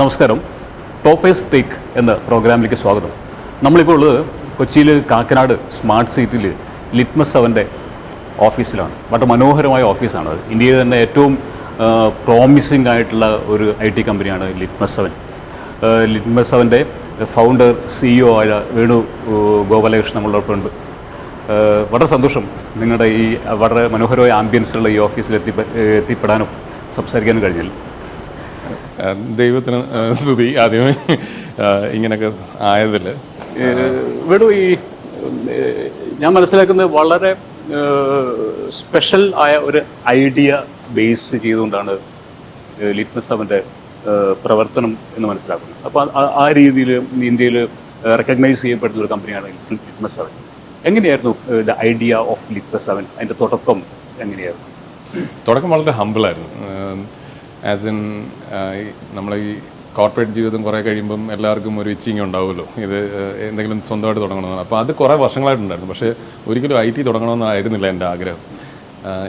നമസ്കാരം. Toppers take എന്ന പ്രോഗ്രാമിലേക്ക് സ്വാഗതം. നമ്മളിപ്പോൾ ഉള്ളത് കൊച്ചിയിൽ കാക്കനാട് സ്മാർട്ട് സിറ്റിയിൽ ലിറ്റ്മസ് 7 ഓഫീസിലാണ്. വളരെ മനോഹരമായ ഓഫീസാണ്. ഇന്ത്യയിൽ തന്നെ ഏറ്റവും പ്രോമിസിംഗ് ആയിട്ടുള്ള ഒരു IT കമ്പനിയാണ് ലിറ്റ്മസ് 7. ലിറ്റ്മസ് 7 ഫൗണ്ടർ CEO ആയ വേണു ഗോപാലകൃഷ്ണൻ നമ്മളോടൊപ്പം ഉണ്ട്. വളരെ സന്തോഷം നിങ്ങളുടെ ഈ വളരെ മനോഹരമായ ആംബിയൻസിലുള്ള ഈ ഓഫീസിൽ എത്തിപ്പെടാനും സംസാരിക്കാനും കഴിഞ്ഞില്ല. ദൈവത്തിന് സ്തുതി ആദ്യമേ ഇങ്ങനെയൊക്കെ ആയതിൽ. വേണു, ഈ ഞാൻ മനസ്സിലാക്കുന്നത് വളരെ സ്പെഷ്യൽ ആയ ഒരു ഐഡിയ ബേസ് ചെയ്തുകൊണ്ടാണ് ലിറ്റ്മസ് 7 പ്രവർത്തനം എന്ന് മനസ്സിലാക്കുന്നത്. അപ്പോൾ ആ രീതിയിൽ ഇന്ത്യയിൽ റെക്കഗ്നൈസ് ചെയ്യപ്പെടുന്ന ഒരു കമ്പനിയാണ് ലിറ്റ്മസ് 7. എങ്ങനെയായിരുന്നു ദ ഐഡിയ ഓഫ് ലിറ്റ്മസ് 7? അതിൻ്റെ തുടക്കം എങ്ങനെയായിരുന്നു? തുടക്കം വളരെ ഹമ്പിളായിരുന്നു. ആസ് ഇൻ നമ്മൾ ഈ കോർപ്പറേറ്റ് ജീവിതം കുറേ കഴിയുമ്പം എല്ലാവർക്കും ഒരു ഇച്ചിങ് ഉണ്ടാവുമല്ലോ, ഇത് എന്തെങ്കിലും സ്വന്തമായിട്ട് തുടങ്ങണമെന്ന്. അപ്പോൾ അത് കുറേ വർഷങ്ങളായിട്ടുണ്ടായിരുന്നു. പക്ഷേ ഒരിക്കലും IT തുടങ്ങണമെന്നായിരുന്നില്ല എൻ്റെ ആഗ്രഹം.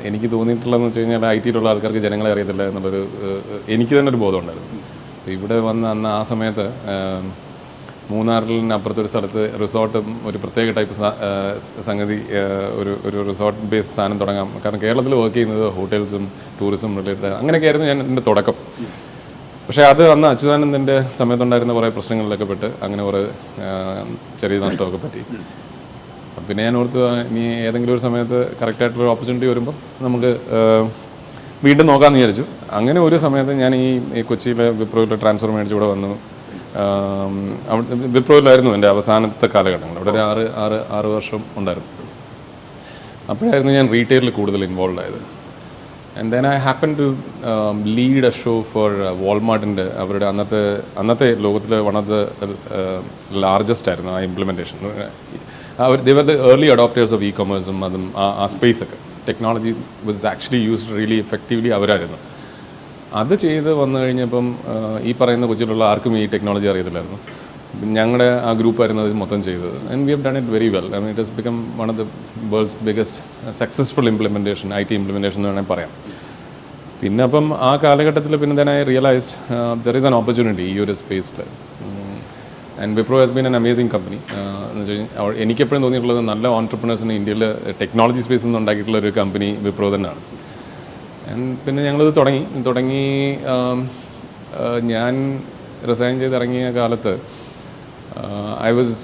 എനിക്ക് തോന്നിയിട്ടുള്ളതെന്ന് വെച്ച് കഴിഞ്ഞാൽ IT-യിലുള്ള ആൾക്കാർക്ക് ജനങ്ങളെ അറിയത്തില്ല എന്നുള്ളൊരു എനിക്ക് തന്നെ ഒരു ബോധം ഉണ്ടായിരുന്നു. അപ്പോൾ ഇവിടെ വന്ന് അന്ന് ആ സമയത്ത് മൂന്നാറിനപ്പുറത്തൊരു സ്ഥലത്ത് റിസോർട്ടും ഒരു പ്രത്യേക ടൈപ്പ് സംഗതി, ഒരു റിസോർട്ട് ബേസ് സാധനം തുടങ്ങാം. കാരണം കേരളത്തിൽ വർക്ക് ചെയ്യുന്നത് ഹോട്ടൽസും ടൂറിസം റിലേറ്റഡ് അങ്ങനെയൊക്കെയായിരുന്നു ഞാൻ എൻ്റെ തുടക്കം. പക്ഷേ അത് അന്ന് അച്യുതാനന്ദൻ്റെ സമയത്തുണ്ടായിരുന്ന കുറേ പ്രശ്നങ്ങളിലൊക്കെ പെട്ട് അങ്ങനെ കുറേ ചെറിയ നഷ്ടമൊക്കെ പറ്റി. പിന്നെ ഞാൻ ഓർത്ത് ഇനി ഏതെങ്കിലും ഒരു സമയത്ത് കറക്റ്റായിട്ടുള്ളൊരു ഓപ്പർച്യൂണിറ്റി വരുമ്പോൾ നമുക്ക് വീണ്ടും നോക്കാമെന്ന് വിചാരിച്ചു. അങ്ങനെ ഒരു സമയത്ത് ഞാൻ ഈ കൊച്ചിയിലെ വിപ്രോയിലെ ട്രാൻസ്ഫർ മേടിച്ച് ഇവിടെ വന്നു. വിപ്രോയിലായിരുന്നു എൻ്റെ അവസാനത്തെ കാലഘട്ടങ്ങൾ. അവിടെ ഒരു ആറ് വർഷം ഉണ്ടായിരുന്നു. അപ്പോഴായിരുന്നു ഞാൻ റീറ്റെയിലിൽ കൂടുതൽ ഇൻവോൾവ് ആയത്. And then I happen to lead a show for വാൾമാർട്ടിൻ്റെ അവരുടെ അന്നത്തെ ലോകത്തിലെ വൺ ഓഫ് ദ ലാർജസ്റ്റ് ആയിരുന്നു ആ implementation. They were the early adopters of ഇ-കൊമേഴ്സും അതും ആ സ്പേസൊക്കെ technology was actually used really effectively അവരായിരുന്നു. അത് ചെയ്ത് വന്നു കഴിഞ്ഞപ്പം ഈ പറയുന്ന കൊച്ചിയിലുള്ള ആർക്കും ഈ ടെക്നോളജി അറിയത്തില്ലായിരുന്നു. ഞങ്ങളുടെ ആ ഗ്രൂപ്പായിരുന്നു അത് മൊത്തം ചെയ്തത്. And we have done it very well. I mean it has become one of the world's biggest successful implementation, IT implementation എന്ന് വേണമെങ്കിൽ പറയാം. പിന്നെ അപ്പം ആ കാലഘട്ടത്തിൽ പിന്നെ തന്നെ I realised there is an opportunity ഈ ഒരു സ്പേസിൽ. And Wipro has been an amazing company. എന്ന് വെച്ച് കഴിഞ്ഞാൽ എനിക്കെപ്പോഴും തോന്നിയിട്ടുള്ളത് നല്ല ഓൺടർപ്രണേഴ്സിന് ഇന്ത്യയിൽ ടെക്നോളജി സ്പേസിൽ നിന്ന് ഉണ്ടാക്കിയിട്ടുള്ള ഒരു കമ്പനി വിപ്രോ തന്നെയാണ്. പിന്നെ ഞങ്ങളിത് തുടങ്ങി ഞാൻ റിസൈൻ ചെയ്ത് ഇറങ്ങിയ കാലത്ത് I was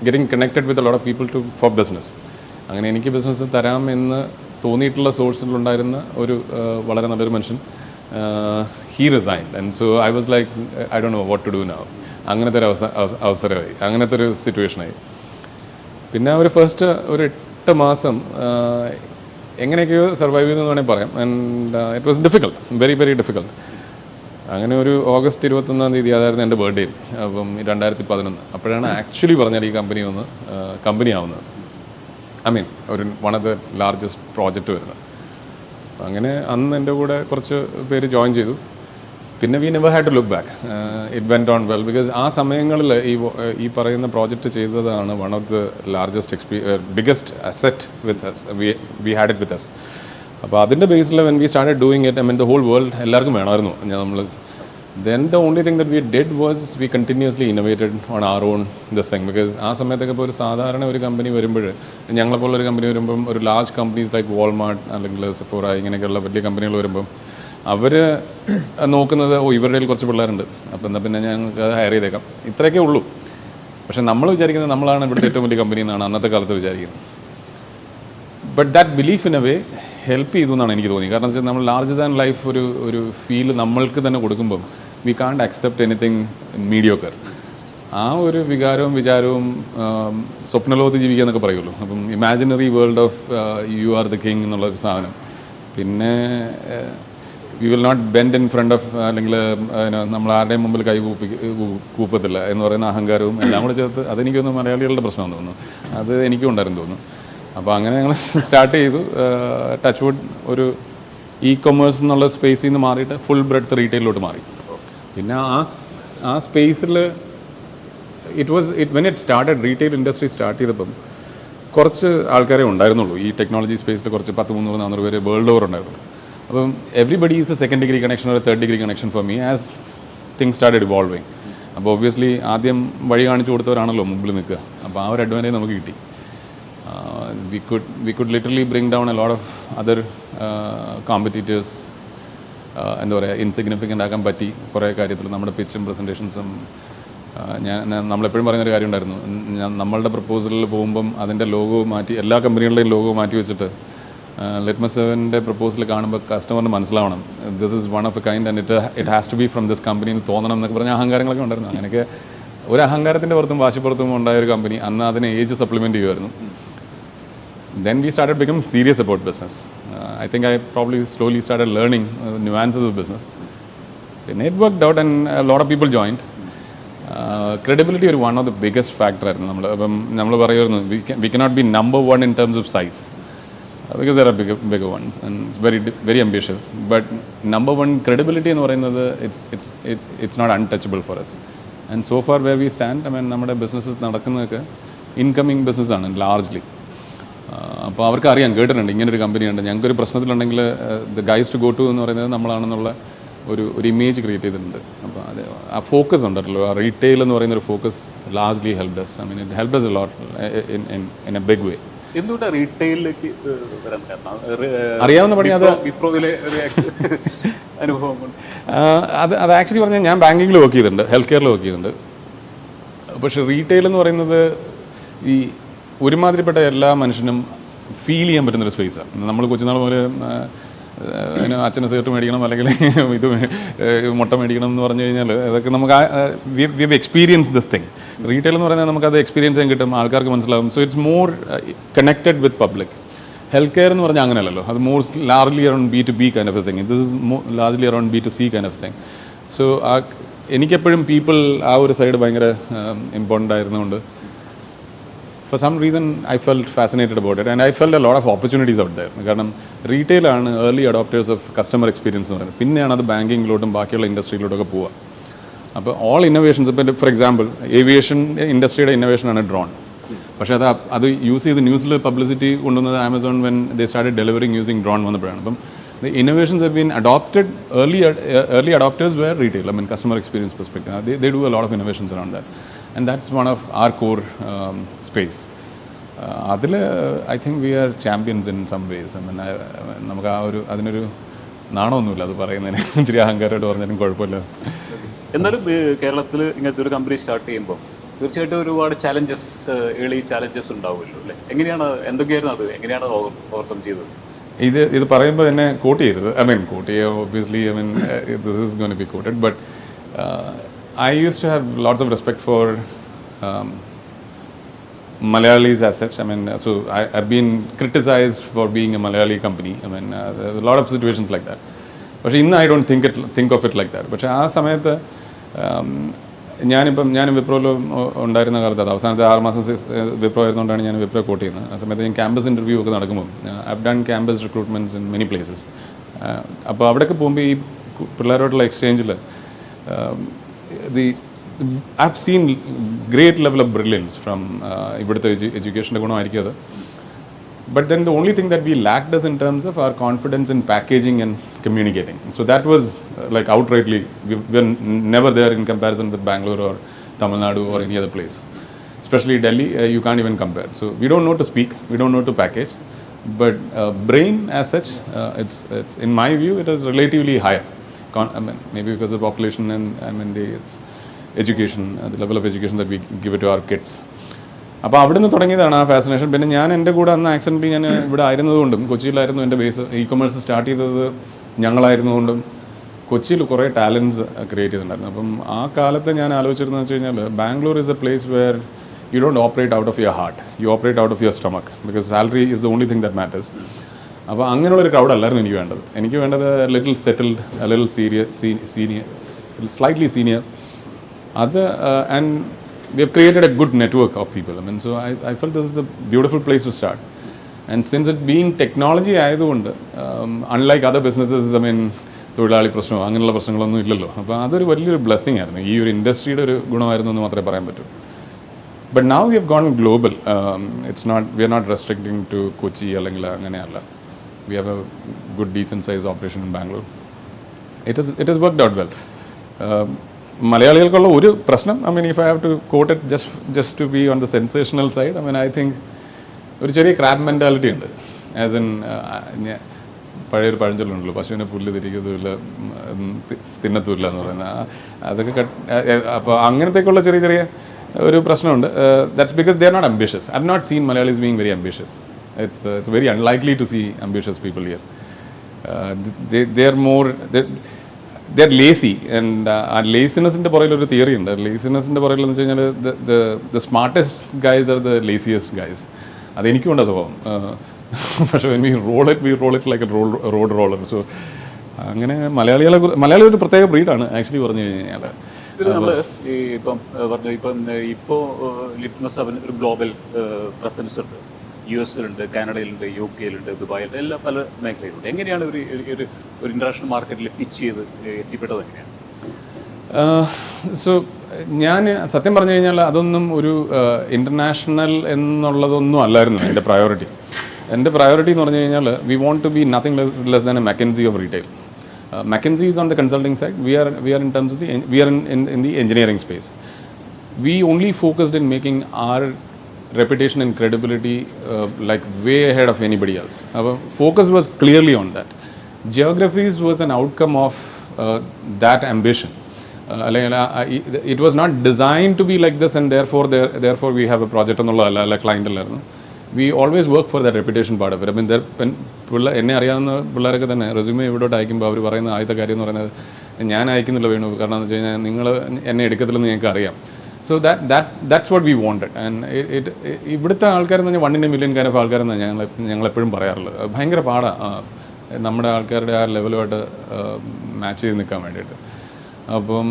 getting connected with a lot of people four business. അങ്ങനെ എനിക്ക് ബിസിനസ് തരാം എന്ന് തോന്നിയിട്ടുള്ള സോഴ്സിലുണ്ടായിരുന്ന ഒരു വളരെ നല്ലൊരു മനുഷ്യൻ he resigned. And so I was like I don't know what to do now. അങ്ങനത്തെ ഒരു അവസരമായി, അങ്ങനത്തെ ഒരു സിറ്റുവേഷനായി. പിന്നെ ഒരു ഫസ്റ്റ് ഒരു 8 മാസം എങ്ങനെയൊക്കെയോ സർവൈവ് ചെയ്തെന്ന് വേണമെങ്കിൽ പറയാം. And it was difficult, very very difficult. അങ്ങനെ ഒരു ഓഗസ്റ്റ് 21 അതായിരുന്നു എൻ്റെ ബർത്ത്ഡേ. അപ്പം 2011 അപ്പോഴാണ് ആക്ച്വലി പറഞ്ഞാൽ ഈ കമ്പനി ആവുന്നത്. ഐ മീൻ ഒരു one of the largest project വരുന്നത്. അങ്ങനെ അന്ന് എൻ്റെ കൂടെ കുറച്ച് പേര് ജോയിൻ ചെയ്തു. പിന്നെ we never had to look back. It went on well. Because ആ സമയങ്ങളിൽ ഈ പറയുന്ന പ്രോജക്റ്റ് ചെയ്തതാണ് one of the largest biggest asset with us. We had it with us. അപ്പോൾ അതിൻ്റെ ബേസിൽ when we started doing it, I mean the whole world എല്ലാവർക്കും വേണമായിരുന്നു. നമ്മൾ then the only thing that we did was we continuously innovated on our own this thing. Because ആ സമയത്തൊക്കെ ഇപ്പോൾ ഒരു സാധാരണ ഒരു കമ്പനി വരുമ്പോൾ, ഞങ്ങളെപ്പോലൊരു കമ്പനി വരുമ്പം, ഒരു ലാർജ് കമ്പനീസ് ലൈക്ക് വാൾമാർട്ട് അല്ലെങ്കിൽ സെഫോറ ഇങ്ങനെയൊക്കെയുള്ള വലിയ കമ്പനികൾ വരുമ്പം അവർ നോക്കുന്നത് ഇവരുടെ കുറച്ച് പിള്ളേരുണ്ട്, അപ്പോൾ എന്നാൽ പിന്നെ ഞങ്ങൾക്ക് ഹയർ ചെയ്തേക്കാം, ഇത്രയൊക്കെ ഉള്ളൂ. പക്ഷേ നമ്മൾ വിചാരിക്കുന്നത് നമ്മളാണ് ഇവിടുത്തെ ഏറ്റവും വലിയ കമ്പനി എന്നാണ് അന്നത്തെ കാലത്ത് വിചാരിക്കുന്നത്. But that belief in a way help ചെയ്തു എന്നാണ് എനിക്ക് തോന്നി. കാരണം വെച്ചാൽ നമ്മൾ ലാർജർ ദാൻ ലൈഫ് ഒരു ഫീൽ നമ്മൾക്ക് തന്നെ കൊടുക്കുമ്പം വി കാണ്ട് അക്സെപ്റ്റ് എനിത്തിങ് മീഡിയോക്കർ. ആ ഒരു വിചാരവും സ്വപ്നലോകത്ത് ജീവിക്കുക എന്നൊക്കെ പറയുമല്ലോ. അപ്പം imaginary world of you are the king എന്നുള്ളൊരു സാധനം. പിന്നെ we will not bend in front of, അല്ലെങ്കിൽ നമ്മൾ ആരുടെയും മുമ്പിൽ കൂപ്പത്തില്ല എന്ന് പറയുന്ന അഹങ്കാരവും എല്ലാം കൂടെ ചേർത്ത് അതെനിക്കൊന്ന് മലയാളികളുടെ പ്രശ്നമാണെന്ന് തോന്നുന്നു. അത് എനിക്കും ഉണ്ടായിരുന്നു തോന്നുന്നു. അപ്പോൾ അങ്ങനെ ഞങ്ങൾ സ്റ്റാർട്ട് ചെയ്തു. ടച്ച് വുഡ് ഒരു ഇ-കൊമേഴ്സ് എന്നുള്ള സ്പേസിൽ നിന്ന് മാറിയിട്ട് ഫുൾ ബ്രെഡ്ത്ത് റീറ്റെയിലോട്ട് മാറി. പിന്നെ ആ സ്പേസിൽ when it started, retail industry start ചെയ്തപ്പം കുറച്ച് ആൾക്കാരെ ഉണ്ടായിരുന്നുള്ളൂ. ഈ ടെക്നോളജി സ്പേസിൽ കുറച്ച് 300-400 പേര് വേൾഡ് ഓവർ ഉണ്ടായിരുന്നു. അപ്പം everybody is a second degree connection ഒരു third degree connection for me. As things started evolving. അപ്പോൾ ഒബ്വിയസ്ലി ആദ്യം വഴി കാണിച്ചു കൊടുത്തവരാണല്ലോ മുമ്പിൽ നിൽക്കുക. അപ്പോൾ ആ ഒരു അഡ്വാൻറ്റേജ് നമുക്ക് കിട്ടി. We could literally bring down a lot of other competitors, എന്താ പറയുക, ഇൻസിഗ്നിഫിക്കൻ്റ് ആക്കാൻ പറ്റി കുറേ കാര്യത്തിൽ. നമ്മുടെ പിച്ചും പ്രസൻറ്റേഷൻസും നമ്മളെപ്പോഴും പറയുന്നൊരു കാര്യം ഉണ്ടായിരുന്നു. നമ്മളുടെ പ്രപ്പോസലിൽ പോകുമ്പം അതിൻ്റെ ലോഗോ മാറ്റി, എല്ലാ കമ്പനികളുടെയും ലോഗോ മാറ്റി വെച്ചിട്ട് ലിറ്റ്മസ് സെവൻ്റെ പ്രപ്പോസൽ കാണുമ്പോൾ കസ്റ്റമറിന് മനസ്സിലാവണം this is one of a kind and it has to be from this company എന്ന് തോന്നണം എന്നൊക്കെ പറഞ്ഞ അഹങ്കാരങ്ങളൊക്കെ ഉണ്ടായിരുന്നു. അങ്ങനെയൊക്കെ ഒരു അഹങ്കാരത്തിൻ്റെ പുറത്തും വാശിപ്പുറത്തും ഉണ്ടായ ഒരു കമ്പനി അന്ന് അതിനെ ഏജ് സപ്ലിമെൻറ്റ് ചെയ്യുമായിരുന്നു. Then we started becoming serious about business. I think I probably slowly started learning nuances of business. Then it worked out and a lot of people joined. Credibility is one of the biggest factor. നമ്മൾ പറയുന്നു we cannot be number one in terms of size because there are bigger ones and it's very ambitious. But number one credibility എന്ന് പറയുന്നത് it's not untouchable for us. And so far where we stand, I mean നമ്മുടെ business നടക്കുന്നതൊക്കെ incoming ബിസിനസ്സാണ് largely. അപ്പോൾ അവർക്ക് അറിയാം, കേട്ടിട്ടുണ്ട് ഇങ്ങനൊരു കമ്പനിയുണ്ട്, ഞങ്ങൾക്കൊരു പ്രശ്നത്തിലുണ്ടെങ്കിൽ the guys to go to എന്ന് പറയുന്നത് നമ്മളാണെന്നുള്ള ഒരു ഇമേജ് ക്രിയേറ്റ് ചെയ്തിട്ടുണ്ട്. അപ്പോൾ അത് ആ ഫോക്കസ് ഉണ്ടല്ലോ, ആ റീറ്റെയിൽ എന്ന് പറയുന്ന ഒരു focus largely helped us. I mean it helped us a lot in a big way. എന്തുകൊണ്ടാണ് റീറ്റെയിലേക്ക് വരാൻ കാരണം? അറിയാവുന്ന പണി അത് വിപ്രോയിലെ ഒരു അനുഭവം കൊണ്ട് അത് ആക്ച്വലി പറഞ്ഞാൽ ഞാൻ ബാങ്കിങ്ങിൽ വർക്ക് ചെയ്തിട്ടുണ്ട്, ഹെൽത്ത് കെയറിൽ വർക്ക് ചെയ്തിട്ടുണ്ട്. പക്ഷേ റീറ്റെയിൽ എന്ന് പറയുന്നത് ഈ ഒരുമാതിരിപ്പെട്ട എല്ലാ മനുഷ്യനും ഫീൽ ചെയ്യാൻ പറ്റുന്നൊരു സ്പേസാണ്. നമ്മൾ കൊച്ചുനാൾ പോലെ അച്ഛന് സേർട്ട് മേടിക്കണം അല്ലെങ്കിൽ ഇത് മുട്ട മേടിക്കണം എന്ന് പറഞ്ഞു കഴിഞ്ഞാൽ അതൊക്കെ നമുക്ക് we have experience this thing. Retail എന്ന് പറയുന്നത് നമുക്കത് എക്സ്പീരിയൻസ് ചെയ്യാൻ കിട്ടും, ആൾക്കാർക്ക് മനസ്സിലാവും. So it's more connected with public. Health care എന്ന് പറഞ്ഞാൽ അങ്ങനെയല്ലല്ലോ, അത് more largely around B2B kind of A thing. This is largely around B2C kind of thing. So എനിക്കെപ്പോഴും പീപ്പിൾ ആ ഒരു സൈഡ് ഭയങ്കര important ആയിരുന്നുകൊണ്ട് for some reason I felt fascinated about it and I felt a lot of opportunities out there. കാരണം റീറ്റെയിലാണ് early adopters of customer experience എന്ന് പറയുന്നത്. പിന്നെയാണ് അത് ബാങ്കിങ്ങിലോട്ടും ബാക്കിയുള്ള ഇൻഡസ്ട്രിയിലോട്ടൊക്കെ പോവുക. അപ്പോൾ ഓൾ ഇന്നോവേഷൻസ്, ഇപ്പോൾ ഫോർ എക്സാമ്പിൾ ഏവിയേഷൻ ഇൻഡസ്ട്രിയുടെ ഇന്നോവേഷനാണ് ഡ്രോൺ. പക്ഷേ അത് യൂസ് ചെയ്ത് ന്യൂസിൽ പബ്ലിസിറ്റി കൊണ്ടുവന്നത് Amazon when they started delivering using drone വന്നപ്പോഴാണ്. അപ്പം the innovations have been adopted early adopters were retail, I mean customer experience perspective. They do a lot of innovations around that. And that's one of our core space. അതിൽ I think we are champions in some ways. I mean നമുക്ക് ആ ഒരു അതിനൊരു നാണമൊന്നുമില്ല അത് പറയുന്നതിന്, ഇച്ചിരി അഹങ്കാരമായിട്ട് പറഞ്ഞാലും കുഴപ്പമില്ല. എന്നാലും കേരളത്തിൽ ഇങ്ങനത്തെ ഒരു കമ്പനി സ്റ്റാർട്ട് ചെയ്യുമ്പോൾ തീർച്ചയായിട്ടും ഒരുപാട് ചാലഞ്ചസ്, ഏർലി ചാലഞ്ചസ് ഉണ്ടാവുമല്ലോ അല്ലേ? എന്തൊക്കെയായിരുന്നു അത്, എങ്ങനെയാണ് ഓവർകം ചെയ്തത്? ഇത് പറയുമ്പോൾ തന്നെ കോട്ട് ചെയ്തത്, ഐ മീൻ കോട്ട് ചെയ്യുക obviously, I mean this is going to be quoted. But I used to have lots of respect for Malayalis as such. I mean, so I've been criticized for being a Malayali company. I mean, there are a lot of situations like that. But I don't think of it like that. But ആ സമയത്ത് ഞാനും വിപ്രോയിൽ ഉണ്ടായിരുന്ന കാലത്ത്, അത് അവസാനത്തെ 6 മാസം വിപ്രോ ആയിരുന്നുകൊണ്ടാണ് ഞാൻ Wipro coat ചെയ്യുന്നത്. ആ സമയത്ത് ഞാൻ ക്യാമ്പസ് ഇൻ്റർവ്യൂ ഒക്കെ നടക്കുമ്പോൾ I've done campus recruitments in many places. അപ്പോൾ അവിടെയൊക്കെ പോകുമ്പോൾ ഈ പിള്ളേരോടുള്ള എക്സ്ചേഞ്ചിൽ I've seen great level of brilliance from ഇവിടുത്തെ എഡ്യൂക്കേഷൻ്റെ ഗുണമായിരിക്കും അത്. But then the only thing that we lacked is in terms of our confidence in packaging and communicating. So that was like outrightly, we were never there in comparison with Bangalore or Tamil Nadu or any other place. Especially Delhi, you can't even compare. So we don't know to speak, we don't know to package. But brain as such, it's in my view, it is relatively higher. I mean, maybe because of population and I mean it's education, the level of education that we give it to our kids. അപ്പോൾ അവിടെ നിന്ന് തുടങ്ങിയതാണ് ആ fascination. പിന്നെ ഞാൻ എൻ്റെ കൂടെ അന്ന് ആക്സിഡൻ്റ് ഞാൻ ഇവിടെ ആയിരുന്നതുകൊണ്ടും, കൊച്ചിയിലായിരുന്നു എൻ്റെ ബേസ്, ഇ-കൊമേഴ്സ് സ്റ്റാർട്ട് ചെയ്തത് ഞങ്ങളായിരുന്നതുകൊണ്ടും കൊച്ചിയിൽ കുറേ ടാലൻസ് ക്രിയേറ്റ് ചെയ്തിട്ടുണ്ടായിരുന്നു. അപ്പം ആ കാലത്ത് ഞാൻ ആലോചിച്ചിരുന്നത് വെച്ച് കഴിഞ്ഞാൽ Bangalore is a place where you don't operate out of your heart, you operate out of your stomach, because salary is the only thing that matters. അപ്പോൾ അങ്ങനെയുള്ളൊരു ക്രൗഡല്ലായിരുന്നു എനിക്ക് വേണ്ടത്. എനിക്ക് വേണ്ടത് little settled, little senior, slightly senior. അത് and we have created a good network of people. I mean, so I felt this is a beautiful place to start. And since it being technology ആയതുകൊണ്ട്, unlike other businesses, I mean, തൊഴിലാളി പ്രശ്നമോ അങ്ങനെയുള്ള പ്രശ്നങ്ങളൊന്നും ഇല്ലല്ലോ. അപ്പോൾ അതൊരു വലിയൊരു blessing ആയിരുന്നു, ഈ ഒരു ഇൻഡസ്ട്രിയുടെ ഒരു ഗുണമായിരുന്നു എന്ന് മാത്രമേ പറയാൻ പറ്റൂ. But now we have gone global. We are not restricting to Kochi അല്ലെങ്കിൽ അങ്ങനെയല്ല. We have a good decent size operation in Bangalore. It has worked out well. മലയാളികൾക്കുള്ള ഒരു പ്രശ്നം, I mean if I have to quote it just to be on the sensational side, I mean I think ഒരു ചെറിയ crab mentality ഉണ്ട്. As in പഴയൊരു പഴഞ്ചൊല്ലുണ്ടല്ലോ, പശുവിനെ പുല്ല് തിരിക്കത്തുമില്ല തിന്നത്തുമില്ല എന്ന് പറയുന്നത്. അതൊക്കെ അപ്പോൾ അങ്ങനത്തേക്കുള്ള ചെറിയ ചെറിയ ഒരു പ്രശ്നമുണ്ട്. That's because they are not ambitious. I have not seen Malayalis being very ambitious. It's very unlikely to see ambitious people here. they are more they are lazy, and ആ ലേസിനെസ്സിൻ്റെ പുറകിലൊരു തിയറി ഉണ്ട്. ലേസിനെസ്സിൻ്റെ പുറകിലെന്ന് വെച്ച് കഴിഞ്ഞാൽ the smartest guys are the laziest guys. അതെനിക്കും ഉണ്ട് സ്വഭാവം. പക്ഷേ when we roll it like a road roller. So അങ്ങനെ മലയാളി ഒരു പ്രത്യേക ബ്രീഡാണ് ആക്ച്വലി പറഞ്ഞു കഴിഞ്ഞാൽ. ഇത് നമ്മൾ ഈ ഇപ്പോൾ ലിറ്റ്മസ് അവൻ ഒരു ഗ്ലോബൽ പ്രസൻസ് ഉണ്ട്. US-ലുണ്ട്, കാനഡയിലുണ്ട്, UK യിലുണ്ട്, ദുബായിലുണ്ട്, എല്ലാ പല മേഖലയിലുണ്ട്. എങ്ങനെയാണ് ഒരു ഇൻ്റർനാഷണൽ മാർക്കറ്റിൽ പിച്ച് ചെയ്ത് എത്തിപ്പെട്ടത് എങ്ങനെയാണ്? സോ ഞാൻ സത്യം പറഞ്ഞു കഴിഞ്ഞാൽ അതൊന്നും ഒരു ഇൻ്റർനാഷണൽ എന്നുള്ളതൊന്നും അല്ലായിരുന്നു എൻ്റെ പ്രയോറിറ്റി. എൻ്റെ പ്രയോറിറ്റി എന്ന് പറഞ്ഞു കഴിഞ്ഞാൽ we want to be nothing less than a McKinsey of retail. McKinsey is on the consulting side. We are in terms of we are in the engineering space. We only focused in making our reputation and credibility like way ahead of anybody else. Our focus was clearly on that. Geographies was an outcome of that ambition. It was not designed to be like this, and therefore we have a project on client. We always work for that reputation part of it. I mean, എന്നെ അറിയാവുന്ന പിള്ളേരൊക്കെ തന്നെ resume ഇവിടോട്ട് അയക്കുമ്പോൾ അവർ പറയുന്ന ആദ്യത്തെ കാര്യം എന്ന് പറയുന്നത് ഞാൻ അയക്കുന്നില്ല വേണു, കാരണം എന്ന് വെച്ച് കഴിഞ്ഞാൽ നിങ്ങൾ എന്നെ എടുക്കത്തില്ലെന്ന് ഞങ്ങൾക്ക് അറിയാം. So that's what we wanted. And ഇവിടുത്തെ ആൾക്കാരെന്ന് പറഞ്ഞാൽ 1 in a million kind of ആൾക്കാരെന്നാണ് ഞങ്ങളെപ്പോഴും പറയാറുള്ളത്. ഭയങ്കര പാടാണ് നമ്മുടെ ആൾക്കാരുടെ ആ ലെവലുമായിട്ട് മാച്ച് ചെയ്ത് നിൽക്കാൻ വേണ്ടിയിട്ട്. അപ്പം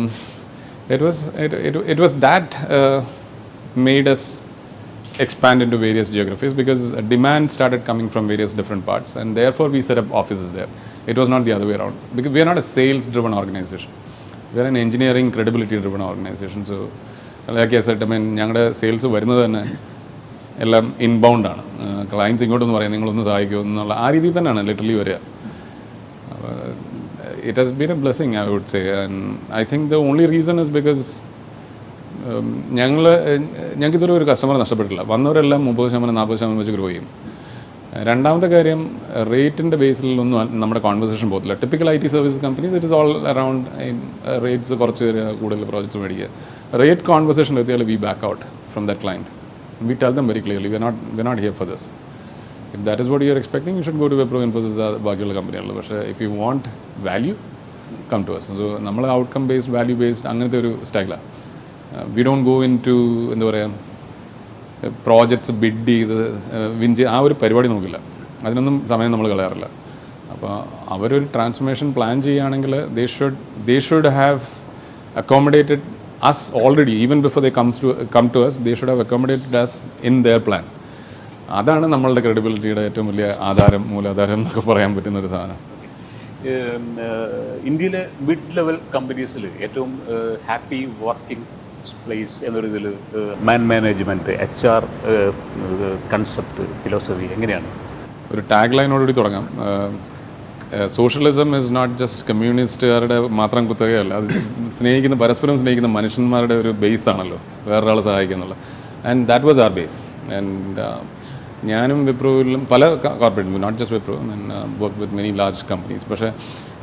it was that made us expand into various geographies, because demand started coming from various different parts, and therefore we set up offices there. It was not the other way around, because we are not a sales driven organization. We are an engineering credibility driven organization. So like I said, I mean, ഞങ്ങളുടെ sales വരുന്നത് തന്നെ എല്ലാം inbound ആണ്. Clients ഇങ്ങോട്ടൊന്ന് പറയാം നിങ്ങളൊന്ന് സഹായിക്കുമോ എന്നുള്ള ആ രീതിയിൽ തന്നെയാണ് ലിറ്ററലി വരിക. It has been a blessing, I would say. And I think the only reason is because ഞങ്ങൾക്കിതൊരു ഒരു കസ്റ്റമർ നഷ്ടപ്പെട്ടില്ല. വന്നവരെല്ലാം 30%, 40% വെച്ച് ഗ്രോ ചെയ്യും. രണ്ടാമത്തെ കാര്യം, റേറ്റിൻ്റെ ബേസിലൊന്നും നമ്മുടെ കോൺവെർസേഷൻ പോകത്തില്ല. Typical IT service companies it is all around rates കുറച്ച് വരിക, കൂടുതൽ പ്രോജക്ട്സ് മേടിക്കുക. റേറ്റ് കോൺവെർസേഷൻ എത്തിയാൽ we back out from that client. We tell them very clearly we're not here for this. If that is what you are expecting, you should go to Wipro, Infosys, ബാക്കിയുള്ള കമ്പനികളിൽ. പക്ഷേ if you want value, come to us. So നമ്മൾ outcome based, value based അങ്ങനത്തെ ഒരു സ്റ്റൈലാണ്. We don't go into എന്താ പറയുക projects bid ചെയ്ത് വിൻ ചെയ്ത് ആ ഒരു പരിപാടി നോക്കില്ല. അതിനൊന്നും സമയം നമ്മൾ കളയാറില്ല. അപ്പോൾ അവരൊരു ട്രാൻസ്ഫോർമേഷൻ പ്ലാൻ ചെയ്യുകയാണെങ്കിൽ they should have accommodated us already, even before they come to us. They should have accommodated us in their plan. അതാണ് നമ്മളുടെ ക്രെഡിബിലിറ്റിയുടെ ഏറ്റവും വലിയ മൂലാധാരം എന്നൊക്കെ പറയാൻ പറ്റുന്ന ഒരു സാധനം. ഇന്ത്യയിലെ മിഡ് ലെവൽ കമ്പനീസിൽ ഏറ്റവും ഹാപ്പി വർക്കിംഗ് പ്ലേസ് എന്നൊരു ഇതിൽ മാനേജ്മെൻറ്റ്, HR കൺസെപ്റ്റ്, ഫിലോസഫി എങ്ങനെയാണ്? ഒരു ടാഗ് ലൈനോടുകൂടി തുടങ്ങാം. സോഷ്യലിസം ഇസ് നോട്ട് ജസ്റ്റ് കമ്മ്യൂണിസ്റ്റുകാരുടെ മാത്രം കുത്തകയല്ല. അത് പരസ്പരം സ്നേഹിക്കുന്ന മനുഷ്യന്മാരുടെ ഒരു ബേസ് ആണല്ലോ വേറൊരാളെ സഹായിക്കുന്നുള്ള. And that was our base. And ഞാനും വിപ്രോയിലും പല corporate, not just Wipro, work with many large companies. പക്ഷേ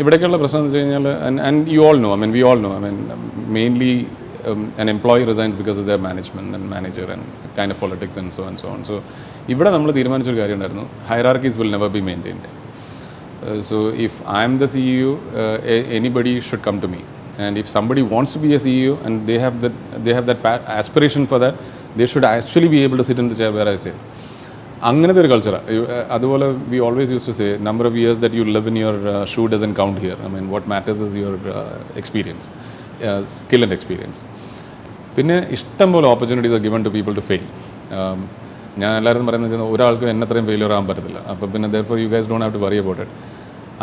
ഇവിടേക്കുള്ള പ്രശ്നം എന്ന് വെച്ച് കഴിഞ്ഞാൽ, and you all know, we all know, mainly an employee resigns because of their management and manager and kind of politics and so on. So ഇവിടെ നമ്മൾ തീരുമാനിച്ചൊരു കാര്യം ഉണ്ടായിരുന്നു, hierarchies will never be maintained. So if I am the CEO, anybody should come to me. And if somebody wants to be a CEO and they have that aspiration for that, they should actually be able to sit in the chair where I sit. അങ്ങനത്തെ ഒരു കൾച്ചറാണ്. അതുപോലെ we always used to say, number of years that you live in your shoe doesn't count here. I mean, what matters is your experience, skill and experience. പിന്നെ ഇഷ്ടംപോലെ opportunities are given to people to fail. ഞാൻ എല്ലാവരും പറയുന്നത് വെച്ചാൽ ഒരാൾക്ക് എന്നത്രയും failure ആകാൻ പറ്റത്തില്ല. അപ്പോൾ പിന്നെ therefore you guys don't have to worry about it.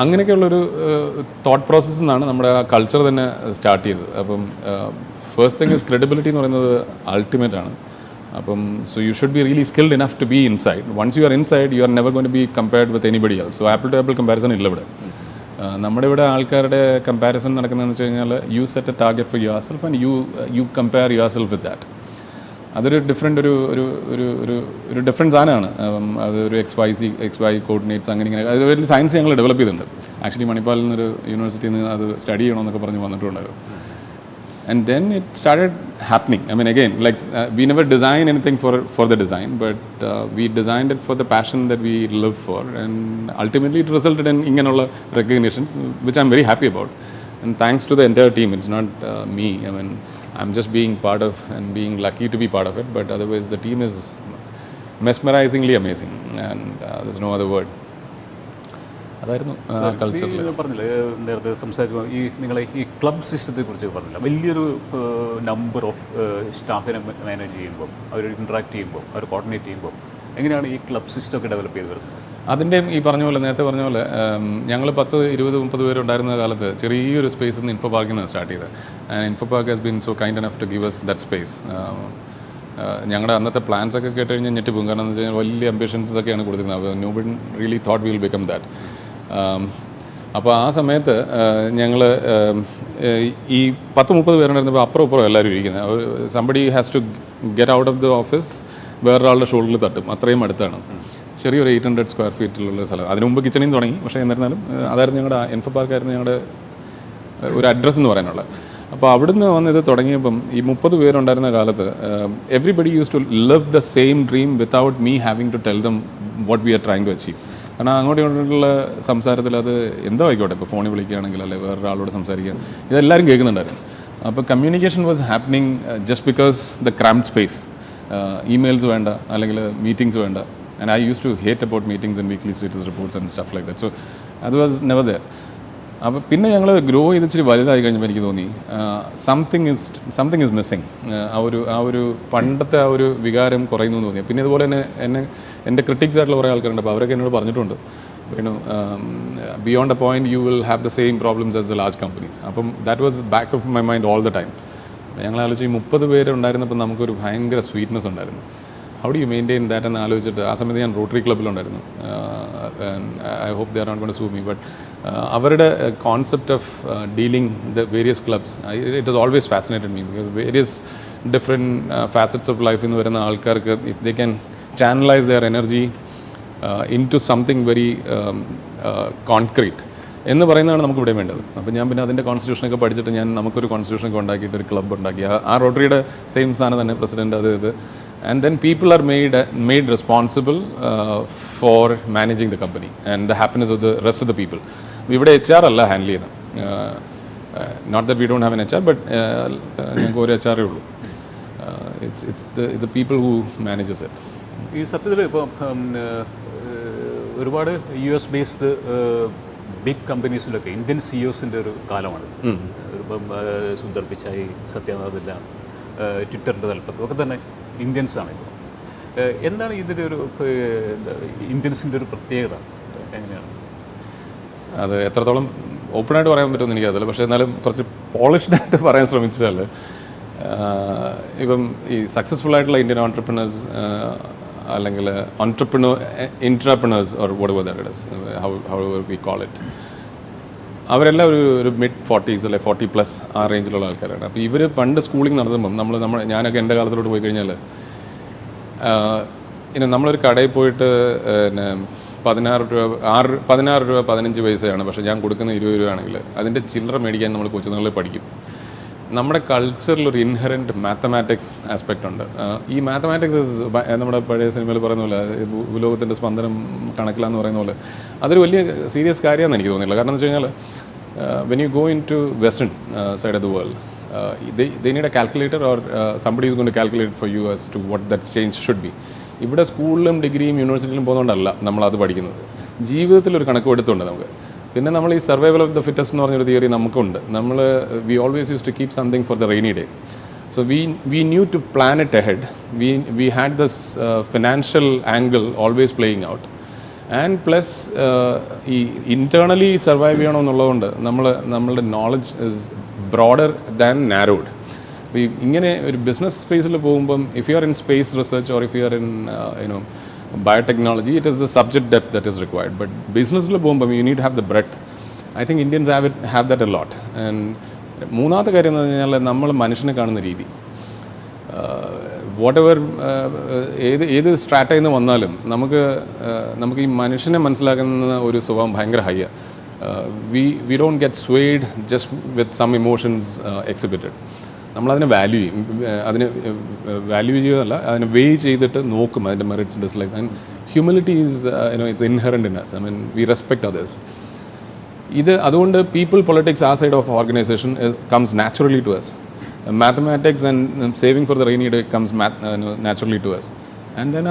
അങ്ങനെയൊക്കെയുള്ളൊരു തോട്ട് പ്രോസസ്സിൽ നിന്നാണ് നമ്മുടെ ആ കൾച്ചർ തന്നെ സ്റ്റാർട്ട് ചെയ്തത്. അപ്പം ഫസ്റ്റ് തിങ് ഇസ് ക്രെഡിബിലിറ്റി എന്ന് പറയുന്നത് അൾട്ടിമേറ്റ് ആണ്. അപ്പം so you should be really skilled enough to be inside. Once you are inside, you are never going to be compared with anybody else. So apple to apple comparison ഇല്ല ഇവിടെ. നമ്മുടെ ഇവിടെ ആൾക്കാരുടെ comparison നടക്കുന്നതെന്ന് വെച്ച് കഴിഞ്ഞാൽ you set a target for yourself and you compare yourself with that. അതൊരു different ഒരു ഡിഫറൻസ് സാധനമാണ്. അതൊരു XY കോർഡിനേറ്റ്സ് അങ്ങനെ ഇങ്ങനെ അത് വലിയ സയൻസ് ഞങ്ങൾ ഡെവലപ്പ് ചെയ്തിട്ടുണ്ട്. ആക്ച്വലി മണിപ്പാലിൽ നിന്നൊരു യൂണിവേഴ്സിറ്റിയിൽ നിന്ന് അത് സ്റ്റഡി ചെയ്യണമെന്നൊക്കെ പറഞ്ഞ് വന്നിട്ടുണ്ടായിരുന്നു. And then it started happening. I mean, again, like we never designed anything for the design, but we designed it for the passion that we live for, and ultimately it resulted in inganolla recognitions, which I'm very happy about. And thanks to the entire team. It's not me. I mean, I'm just being part of and being lucky to be part of it. But otherwise, the team is mesmerizingly amazing, and there's no other word. അതായിരുന്നു കൾച്ചറിൽ. പറഞ്ഞില്ലേ നേരത്തെ സംസാരിച്ചപ്പോൾ നിങ്ങളെ ഈ club സിസ്റ്റത്തെ കുറിച്ച് പറഞ്ഞില്ല. വലിയൊരു നമ്പർ ഓഫ് സ്റ്റാഫിനെ മാനേജ് ചെയ്യുമ്പോൾ, അവർ ഇൻട്രാക്ട് ചെയ്യുമ്പോൾ, അവർ കോർഡിനേറ്റ് ചെയ്യുമ്പോൾ എങ്ങനെയാണ് ഈ ക്ലബ് സിസ്റ്റം ഒക്കെ ഡെവലപ്പ് ചെയ്ത് വരുന്നത്? അതിൻ്റെയും ഈ പറഞ്ഞ പോലെ നേരത്തെ പറഞ്ഞ പോലെ ഞങ്ങൾ 10, 20, 30 പേരുണ്ടായിരുന്ന കാലത്ത് ചെറിയൊരു സ്പേസിൽ നിന്ന് ഇൻഫോ പാർക്കിൽ നിന്ന് സ്റ്റാർട്ട് ചെയ്തത്. And Info Park has been so kind enough to give us that space. ഞങ്ങളുടെ അന്നത്തെ പ്ലാൻസ് ഒക്കെ കേട്ട് കഴിഞ്ഞാൽ ഞെട്ടിപ്പോകും. കാരണം എന്ന് വെച്ച് കഴിഞ്ഞാൽ വലിയ അംബിഷൻസ് ഒക്കെയാണ് കൊടുത്തിരുന്നത്. Nobody really thought we will become that. അപ്പോൾ ആ സമയത്ത് ഞങ്ങൾ ഈ 10-30 പേരുണ്ടായിരുന്നപ്പോൾ അപ്പുറം എല്ലാവരും ഇരിക്കുന്നത്. Somebody has to get out of the office, വേറൊരാളുടെ ഷോൾഡറിൽ തട്ടും. അത്രയും അടുത്താണ്. ചെറിയൊരു 800 സ്ക്വയർ ഫീറ്റിലുള്ള സ്ഥലം. അതിന് മുമ്പ് കിച്ചണിൽ തുടങ്ങി. പക്ഷേ എന്നിരുന്നാലും അതായിരുന്നു ഞങ്ങളുടെ ഇൻഫോ പാർക്കായിരുന്നു ഞങ്ങളുടെ ഒരു അഡ്രസ്സ് എന്ന് പറയാനുള്ളത്. അപ്പോൾ അവിടുന്ന് വന്ന് ഇത് തുടങ്ങിയപ്പം ഈ 30 പേരുണ്ടായിരുന്ന കാലത്ത് everybody use to live the same dream without me having to tell them what we are trying to achieve. കാരണം അങ്ങോട്ടും ഇങ്ങോട്ടുള്ള സംസാരത്തിൽ അത് എന്തോ ആയിക്കോട്ടെ, ഇപ്പോൾ ഫോണിൽ വിളിക്കുകയാണെങ്കിൽ അല്ലെങ്കിൽ വേറൊരാളോട് സംസാരിക്കുക, ഇതെല്ലാവരും കേൾക്കുന്നുണ്ടായിരുന്നു. അപ്പോൾ communication was happening just because the cramped space. Emails വേണ്ട, അല്ലെങ്കിൽ മീറ്റിംഗ്സ് വേണ്ട. And I use to hate about meetings and weekly status reports and stuff like that. So അത് വാസ് നെവർ ദെയർ. അപ്പോൾ പിന്നെ ഞങ്ങൾ ഗ്രോ ചെയ്ത് ഇച്ചിരി വലുതായി കഴിഞ്ഞപ്പോൾ എനിക്ക് തോന്നി സംതിങ് ഈസ് മിസ്സിങ്. ആ ഒരു പണ്ടത്തെ ആ ഒരു വികാരം കുറയുന്നു എന്ന് തോന്നി. പിന്നെ ഇതുപോലെ തന്നെ എൻ്റെ ക്രിറ്റിക്സ് ആയിട്ടുള്ള കുറേ ആൾക്കാരുണ്ട്. അപ്പോൾ അവരൊക്കെ എന്നോട് പറഞ്ഞിട്ടുണ്ട്, beyond a point you will have the same problems as the large companies. അപ്പം that was back of my mind all the time. ഞങ്ങൾ ആലോചിച്ച് ഈ 30 പേര് ഉണ്ടായിരുന്നപ്പോൾ നമുക്കൊരു ഭയങ്കര സ്വീറ്റ്നെസ് ഉണ്ടായിരുന്നു. How do you maintain that എന്ന് ആലോചിച്ചിട്ട് ആ സമയത്ത് ഞാൻ റോട്ടറി ക്ലബ്ബിലുണ്ടായിരുന്നു. I hope they are not going to sue me. But അവരുടെ concept of dealing the various clubs, it is always fascinated me. Because various different facets of ലൈഫിൽ നിന്ന് വരുന്ന ആൾക്കാർക്ക് if they can channelise their energy into something very concrete എന്ന് പറയുന്നതാണ് നമുക്ക് ഇവിടെ വേണ്ടത്. അപ്പോൾ ഞാൻ പിന്നെ അതിൻ്റെ കോൺസ്റ്റിറ്റ്യൂഷനൊക്കെ പഠിച്ചിട്ട് നമുക്കൊരു കോൺസ്റ്റിറ്റ്യൂഷനൊക്കെ ഉണ്ടാക്കിയിട്ട് ഒരു ക്ലബ്ബ് ഉണ്ടാക്കി. ആ റോട്ടറിയുടെ സെയിം സാധനം തന്നെ, പ്രസിഡൻറ്റ് അത്. And then people are made responsible for managing the company and the happiness of the rest of the people. ഇവിടെ HR അല്ല ഹാൻഡിൽ ചെയ്യുന്നത്. Not that we don't have an HR, but ഞങ്ങൾക്ക് ഒരു HR ഉള്ളൂ. It's the people who manages it. ഈ സത്യത്തിൽ ഇപ്പോൾ ഒരുപാട് US ബേസ്ഡ് ബിഗ് കമ്പനീസിലൊക്കെ ഇന്ത്യൻ CEOസിൻ്റെ ഒരു കാലമാണ്. ഇപ്പം സുന്ദർ പിച്ചായി, സത്യനാഥില്ല, ട്വിറ്ററിൻ്റെ തലപ്പത്തും ഒക്കെ തന്നെ ഇന്ത്യൻസ് ആണ്. ഇപ്പോൾ എന്താണ് ഇതിൻ്റെ ഒരു ഇന്ത്യൻസിൻ്റെ ഒരു പ്രത്യേകത? എങ്ങനെയാണ് അത് എത്രത്തോളം ഓപ്പണായിട്ട് പറയാൻ പറ്റുമെന്ന് എനിക്കറിയില്ല. പക്ഷേ എന്നാലും കുറച്ച് പോളിഷ്ഡായിട്ട് പറയാൻ ശ്രമിച്ചാൽ ഇപ്പം ഈ സക്സസ്ഫുൾ ആയിട്ടുള്ള ഇന്ത്യൻ ഓൺട്രപ്രണേഴ്സ് അല്ലെങ്കിൽ intrapreneurs or whatever that is, how we call it, അവരെല്ലാം ഒരു മിഡ് 40s അല്ലെ 40+ ആ റേഞ്ചിലുള്ള ആൾക്കാരാണ്. അപ്പോൾ ഇവർ പണ്ട് സ്കൂളിംഗ് നടത്തുമ്പം ഞാനൊക്കെ എൻ്റെ കാലത്തോട്ട് പോയി കഴിഞ്ഞാൽ നമ്മളൊരു കടയിൽ പോയിട്ട് പിന്നെ 16 രൂപ 15 പൈസയാണ്, പക്ഷേ ഞാൻ കൊടുക്കുന്ന 20 രൂപയാണെങ്കിൽ അതിൻ്റെ ചില്ലറ മേടിക്കാൻ നമ്മൾ കൊച്ചുനാളിൽ പഠിക്കും. നമ്മുടെ കൾച്ചറിൽ ഒരു ഇൻഹറൻറ്റ് മാത്തമാറ്റിക്സ് ആസ്പെക്റ്റ് ഉണ്ട്. ഈ മാത്തമാറ്റിക്സ് നമ്മുടെ പഴയ സിനിമയിൽ പറയുന്ന പോലെ ഭൂലോകത്തിൻ്റെ സ്പന്ദനം കണക്കിലാന്ന് പറയുന്ന പോലെ അതൊരു വലിയ സീരിയസ് കാര്യമാണെന്ന് എനിക്ക് തോന്നിയില്ല. കാരണം എന്ന് വെച്ച് കഴിഞ്ഞാൽ when you go into western side of the world, they need a calculator or somebody is going to calculate for you as to what that change should be. ഇവിടെ സ്കൂളിലും ഡിഗ്രിയും യൂണിവേഴ്സിറ്റിയിലും പോകുന്നതുകൊണ്ടല്ല നമ്മളത് പഠിക്കുന്നത്. ജീവിതത്തിലൊരു കണക്ക് എടുത്തുണ്ട് നമുക്ക്. പിന്നെ നമ്മൾ ഈ സർവൈവൽ ഓഫ് ദ ഫിറ്റസ്റ്റ് എന്ന് പറഞ്ഞൊരു തിയറി നമുക്കുണ്ട്. We always use to keep something for the rainy day. So we knew to plan it ahead. We had this financial angle always playing out. And plus ഈ internally survive ചെയ്യണമെന്നുള്ളതുകൊണ്ട് നമ്മളുടെ knowledge is broader than narrowed. ഇങ്ങനെ ഒരു business സ്പേസിൽ പോകുമ്പം if you are in space research or if you are in biotechnology, it is the subject depth that is required. But business lo പോകുമ്പോൾ you need to have the breadth. I think Indians have that a lot. And മൂന്നാമത്തെ കാര്യം എന്ന് പറഞ്ഞാൽ നമ്മൾ മനുഷ്യനെ കാണുന്ന രീതി. What ever ഏത് സ്ട്രാറ്റയിൽ നിന്ന് വന്നാലും നമുക്ക് ഈ മനുഷ്യനെ മനസ്സിലാക്കുന്ന ഒരു സ്വഭാവം ഭയങ്കര ഹൈയാണ്. We don't get swayed just with some emotions exhibited. നമ്മളതിനെ വാല്യൂ ചെയ്യും. അതിനെ വാല്യൂ ചെയ്യുകയല്ല, അതിനെ വെയ് ചെയ്തിട്ട് നോക്കും അതിൻ്റെ merits dislikes. And humility is it's inherent in us. I mean we respect others. അതുകൊണ്ട് പീപ്പിൾ പൊളിറ്റിക്സ് ആ side of organisation comes naturally to us. Mathematics and saving for the rainy day comes naturally to us. And then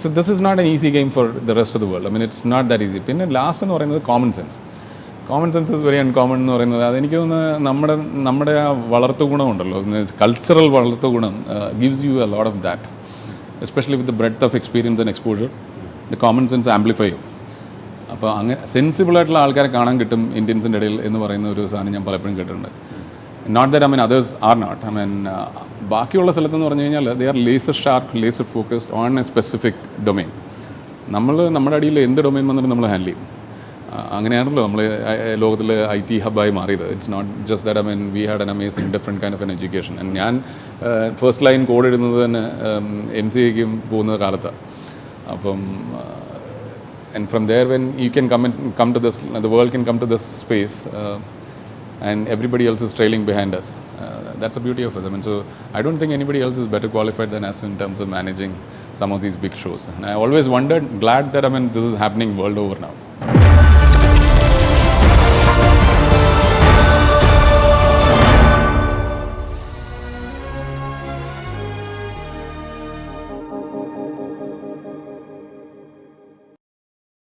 so this is not an easy game for the rest of the world. I mean, it's not that easy. പിന്നെ last എന്ന് പറയുന്നത് common sense. Common sense is very uncommon എന്ന് പറയുന്നത് അതെനിക്ക് തോന്നുന്നത് നമ്മുടെ ആ വളർത്തുഗുണമുണ്ടല്ലോ, കൾച്ചറൽ വളർത്തുഗുണം gives you a lot of that, especially with the breadth of experience and exposure. The common sense amplify ചെയ്യും. അപ്പോൾ അങ്ങനെ സെൻസിബിളായിട്ടുള്ള ആൾക്കാരെ കാണാൻ കിട്ടും ഇന്ത്യൻസിൻ്റെ ഇടയിൽ എന്ന് പറയുന്ന ഒരു സാധനം ഞാൻ പലപ്പോഴും കേട്ടിട്ടുണ്ട്. Not that I mean others are not. I mean ബാക്കിയുള്ള സ്ഥലത്തെന്ന് പറഞ്ഞു കഴിഞ്ഞാൽ they are laser sharp, laser focused on a specific domain. നമ്മുടെ അടിയിൽ എന്ത് ഡൊമൈൻ വന്നിട്ട് നമ്മൾ ഹാൻഡിൽ ചെയ്യും. അങ്ങനെയാണല്ലോ നമ്മൾ ലോകത്തിൽ IT ഹബ്ബായി മാറിയത്. It's not just that. I mean we had an amazing different kind of an education. And ഞാൻ ഫസ്റ്റ് ലൈൻ കോഡ് ഇടുന്നത് തന്നെ MCAയ്ക്കും പോകുന്ന കാലത്താണ്. അപ്പം and from there when you can come to this, the world can come to this space and everybody else is trailing behind us. That's the beauty of us. I mean, so I don't think anybody else is better qualified than us in terms of managing some of these big shows. And I always wondered, glad that, I mean, this is happening world over now.